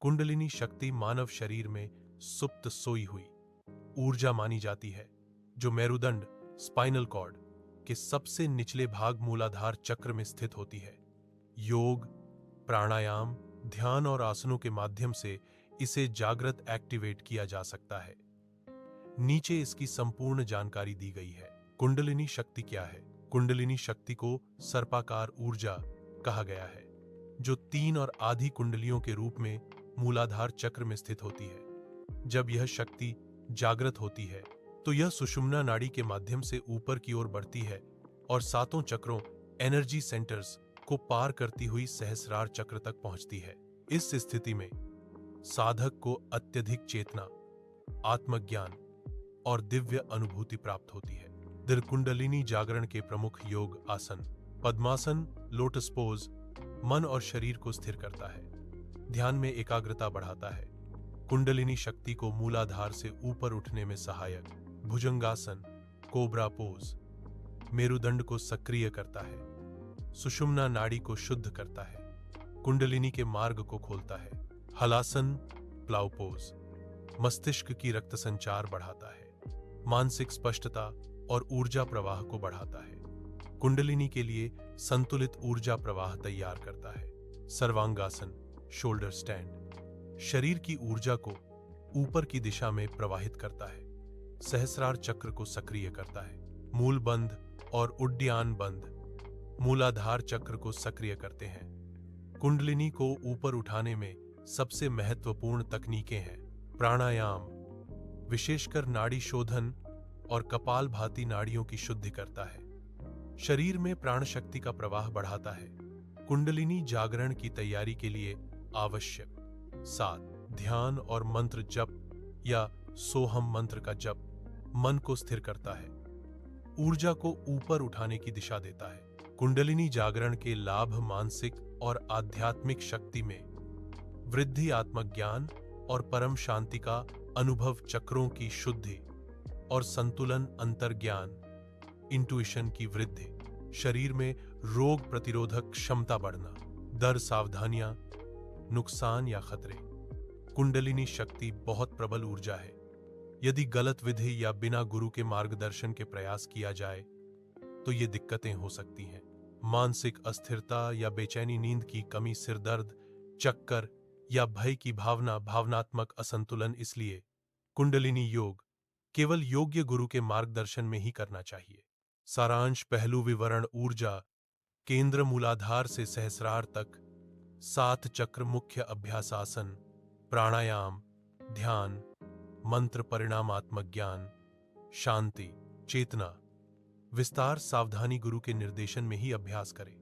कुंडलिनी शक्ति मानव शरीर में सुप्त सोई हुई ऊर्जा मानी जाती है, जो मेरुदंड स्पाइनल कॉर्ड के सबसे निचले भाग मूलाधार चक्र में स्थित होती है। योग, प्राणायाम, ध्यान और आसनों के माध्यम से इसे जागृत एक्टिवेट किया जा सकता है। नीचे इसकी संपूर्ण जानकारी दी गई है। कुंडलिनी शक्ति क्या है? कुंडलिनी शक्ति को सर्पाकार ऊर्जा कहा गया है, जो 3 और आधी कुंडलियों के रूप में मूलाधार चक्र में स्थित होती है। जब यह शक्ति जागृत होती है तो यह सुषुम्ना नाड़ी के माध्यम से ऊपर की ओर बढ़ती है और 7 चक्रों एनर्जी सेंटर्स को पार करती हुई सहस्रार चक्र तक पहुंचती है। इस स्थिति में साधक को अत्यधिक चेतना, आत्मज्ञान और दिव्य अनुभूति प्राप्त होती है। कुंडलिनी जागरण के प्रमुख योग आसन। पद्मासन, लोटस पोज, मन और शरीर को स्थिर करता है, ध्यान में एकाग्रता बढ़ाता है, कुंडलिनी शक्ति को मूलाधार से ऊपर उठने में सहायक। भुजंगासन, कोबरा पोज, मेरुदंड को सक्रिय करता है, सुषुम्ना नाड़ी को शुद्ध करता है, कुंडलिनी के मार्ग को खोलता है। हलासन, प्लाव पोज, मस्तिष्क की रक्त संचार बढ़ाता है, मानसिक स्पष्टता और ऊर्जा प्रवाह को बढ़ाता है, कुंडलिनी के लिए संतुलित ऊर्जा प्रवाह तैयार करता है। सर्वांगासन, शोल्डर स्टैंड, शरीर की ऊर्जा को ऊपर की दिशा में प्रवाहित करता है, सहस्रार चक्र को सक्रिय करता है। मूल बंध और उड्डयन बंध मूलाधार चक्र को सक्रिय करते हैं। कुंडलिनी को ऊपर उठाने में सबसे महत्वपूर्ण तकनीकें हैं। प्राणायाम विशेषकर नाड़ी शोधन और कपालभाति नाड़ियों की शुद्धि करता है, शरीर में प्राण शक्ति का प्रवाह बढ़ाता है। कुंडलिनी जागरण की तैयारी के लिए आवश्यक 7 ध्यान और मंत्र जप या सोहम मंत्र का जप मन को स्थिर करता है, ऊर्जा को ऊपर उठाने की दिशा देता है। कुंडलिनी जागरण के लाभ मानसिक और आध्यात्मिक शक्ति में वृद्धि, आत्मज्ञान और परम शांति का अनुभव, चक्रों की शुद्धि और संतुलन, अंतर्ज्ञान, इंट्यूशन की वृद्धि, शरीर में रोग प्रतिरोधक क्षमता बढ़ना, डर, सावधानियां, नुकसान या खतरे। कुंडलिनी शक्ति बहुत प्रबल ऊर्जा है। यदि गलत विधि या बिना गुरु के मार्गदर्शन के प्रयास किया जाए तो ये दिक्कतें हो सकती हैं। मानसिक अस्थिरता या बेचैनी, नींद की कमी, सिरदर्द, चक्कर या भय की भावना, भावनात्मक असंतुलन। इसलिए कुंडलिनी योग केवल योग्य गुरु के मार्गदर्शन में ही करना चाहिए। सारांश, पहलू विवरण। ऊर्जा केंद्र मूलाधार से सहस्रार तक, 7 चक्र, मुख्य अभ्यासासन, प्राणायाम, ध्यान, मंत्र, परिणामात्मक ज्ञान, शांति, चेतना, विस्तार। सावधानी, गुरु के निर्देशन में ही अभ्यास करें।